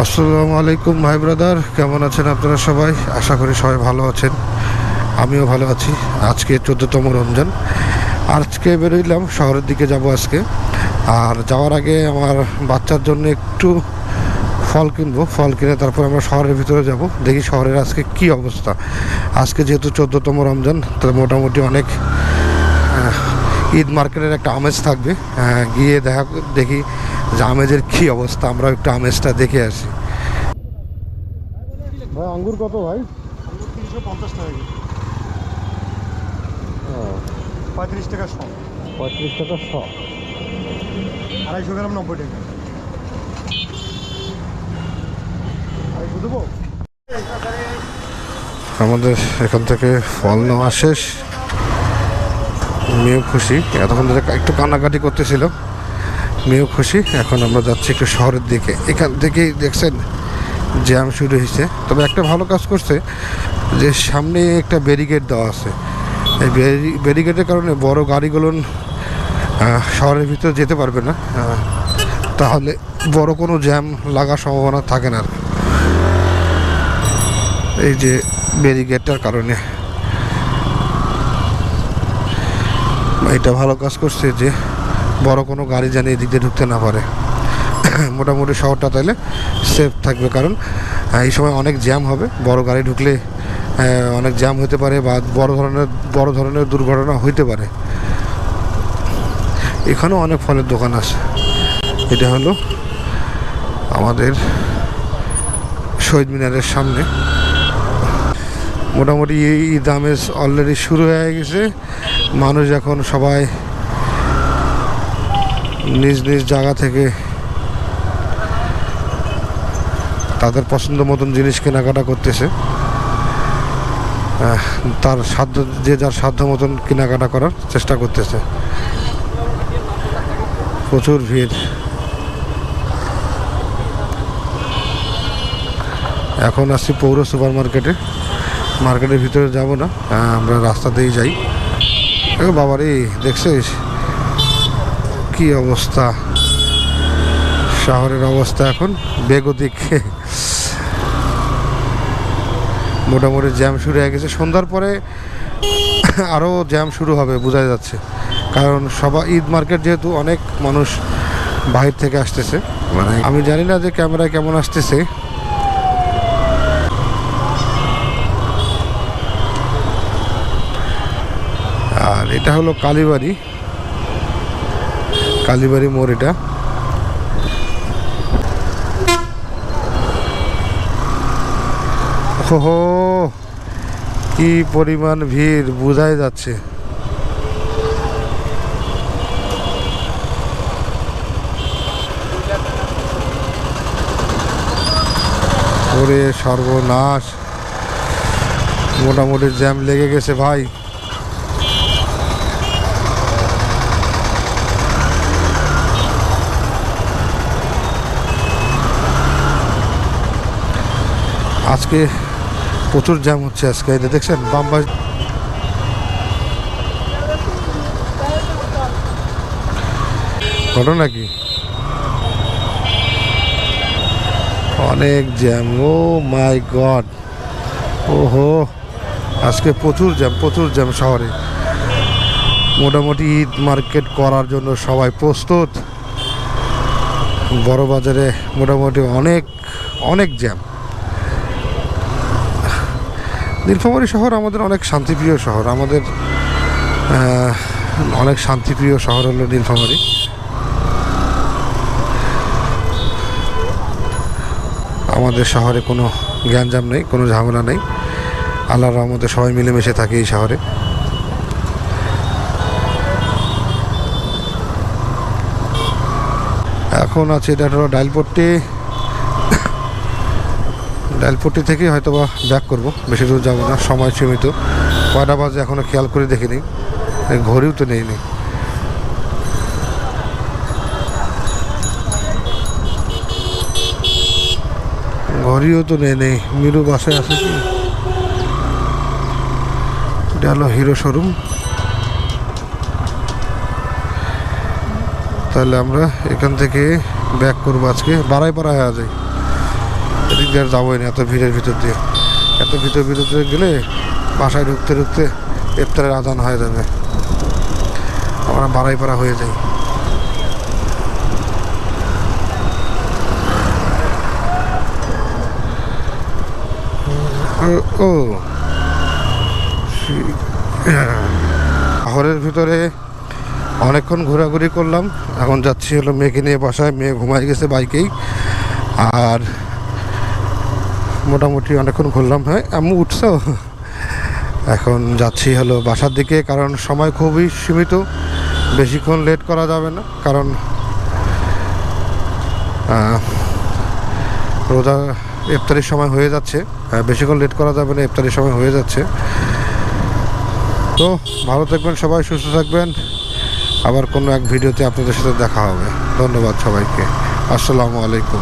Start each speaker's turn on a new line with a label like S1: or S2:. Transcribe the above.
S1: আসসালামু আলাইকুম ভাই ব্রাদার, কেমন আছেন আপনারা সবাই? আশা করি সবাই ভালো আছেন, আমিও ভালো আছি। আজকে 14তম রমজান। আজকে বেরোইলাম, শহরের দিকে যাব আজকে। আর যাওয়ার আগে আমার বাচ্চার জন্য একটু ফল কিনবো, ফল কিনে তারপর আমরা শহরের ভিতরে যাব। দেখি শহরের আজকে কি অবস্থা। আজকে যেহেতু 14তম রমজান, তো মোটামুটি অনেক ঈদ মার্কেটের একটা আমেজ থাকবে। গিয়ে দেখি যে আমেজের কি অবস্থা, আমরা একটু আমেজটা দেখে আসি। ভাই আঙ্গুর কত ভাই?
S2: 350 টাকা কেজি। 35 টাকা শ।
S1: 35 টাকা শ।
S2: 250 গ্রাম 90 টাকা।
S1: আমাদের এখান থেকে ফল নেওয়া শেষ। মেয়েও খুশি, এতক্ষণ ধরে একটু কান্নাকাটি করতেছিল, মেয়েও খুশি। এখন আমরা যাচ্ছি একটু শহরের দিকে। এখান থেকেই দেখছেন জ্যাম শুরু হয়েছে। তবে একটা ভালো কাজ করছে যে সামনে একটা ব্যারিকেড দেওয়া আছে। এই ব্যারিকেডের কারণে বড় গাড়িগুলো শহরের ভিতরে যেতে পারবে না, তাহলে বড় কোনো জ্যাম লাগার সম্ভাবনা থাকে না আর কি। এই যে ব্যারিকেডটার কারণে এটা ভালো কাজ করছে যে বড় কোনো গাড়ি জানি এদিক দিয়ে ঢুকতে না পারে। মোটামুটি শহরটা তাহলে সেফ থাকবে, কারণ এই সময় অনেক জ্যাম হবে। বড় গাড়ি ঢুকলে অনেক জ্যাম হতে পারে বা বড় ধরনের দুর্ঘটনা হইতে পারে। এখানেও অনেক ফলের দোকান আছে। এটা হলো আমাদের শহীদ মিনারের সামনে। মোটামুটি ঈদ আমেজ অলরেডি শুরু হয়ে গেছে। মানুষ এখন সবাই নিজ নিজ জায়গা থেকে তাদের পছন্দ মতন জিনিস কেনাকাটা করতেছে। তার সাধ্য, যে যার সাধ্য মতন কেনাকাটা করার চেষ্টা করতেছে। প্রচুর ভিড়। এখন আসছি পৌর সুপার মার্কেটে। মার্কেটের ভিতরে যাব না, আমরা রাস্তাতেই যাই। বাবারে, দেখছিস কি অবস্থা? শহরের অবস্থা এখন বেগতিক। মোটামুটি জ্যাম শুরু হয়ে গেছে। সন্ধ্যার পরে আরও জ্যাম শুরু হবে বোঝা যাচ্ছে, কারণ সবাই ঈদ মার্কেট যেহেতু অনেক মানুষ বাহির থেকে আসতেছে। মানে আমি জানি না যে ক্যামেরায় কেমন আসতেছে। আর এটা হলো কালীবাড়ি মোড়। এটা ওহো, কি পরিমাণ ভিড় বোঝাই যাচ্ছে। ওরে সর্বনাশ, মোটামুটি জ্যাম লেগে গেছে ভাই। আজকে প্রচুর জ্যাম হচ্ছে আজকে। এটা দেখছেন বাম্বাই ঘটনা কি, অনেক জ্যাম। ও মাই গড, ওহো, আজকে প্রচুর জ্যাম শহরে। মোটামুটি ঈদ মার্কেট করার জন্য সবাই প্রস্তুত। বড় বাজারে মোটামুটি অনেক জ্যাম। নীলফামারী শহর আমাদের অনেক শান্তিপ্রিয় শহর। আমাদের অনেক শান্তিপ্রিয় শহর হলো নীলফামারী। আমাদের শহরে কোনো গ্যাঞ্জাম নেই, কোনো ঝামেলা নেই। আল্লাহর রহমতে সবাই মিলেমিশে থাকে এই শহরে। এখন আছে এটা হলো ডাইলপট্টি থেকে হয়তো বা ব্যাক করবো, বেশি দূর যাবো না, সময় সীমিত। কয়টা বাজে এখনও খেয়াল করে দেখিনি, ঘড়িও তো নেই। ঘড়িও তো নেই। মিরু বাসায় আছে কি? এটা হলো হিরো শোরুম। তাহলে আমরা এখান থেকে ব্যাক করবো। আজকে বাড়াই হয়ে যায়। এদিক দিয়ে আর যাবোই না এত ভিড়ের ভিতর দিয়ে। এত ভিতরে গেলে বাসায় ঢুকতে ঢুকতে ইফতারের আজান হয়ে যাবে, আমরা বাড়াই পাড়া হয়ে যাই। ও শহরের ভিতরে অনেকক্ষণ ঘোরাঘুরি করলাম, এখন যাচ্ছি হলো মেয়েকে নিয়ে বাসায়। মেয়ে ঘুমাই গেছে বাইকেই, আর মোটামুটি অনেকক্ষণ ঘুরলাম। হ্যাঁ আম্মু উঠছো? এখন যাচ্ছি হলো বাসার দিকে, কারণ সময় খুবই সীমিত, বেশিক্ষণ লেট করা যাবে না, কারণ রোজা ইফতারির সময় হয়ে যাচ্ছে। বেশিক্ষণ লেট করা যাবে না, ইফতারির সময় হয়ে যাচ্ছে। তো ভালো থাকবেন সবাই, সুস্থ থাকবেন। আবার কোনো এক ভিডিওতে আপনাদের সাথে দেখা হবে। ধন্যবাদ সবাইকে। আসসালামু আলাইকুম।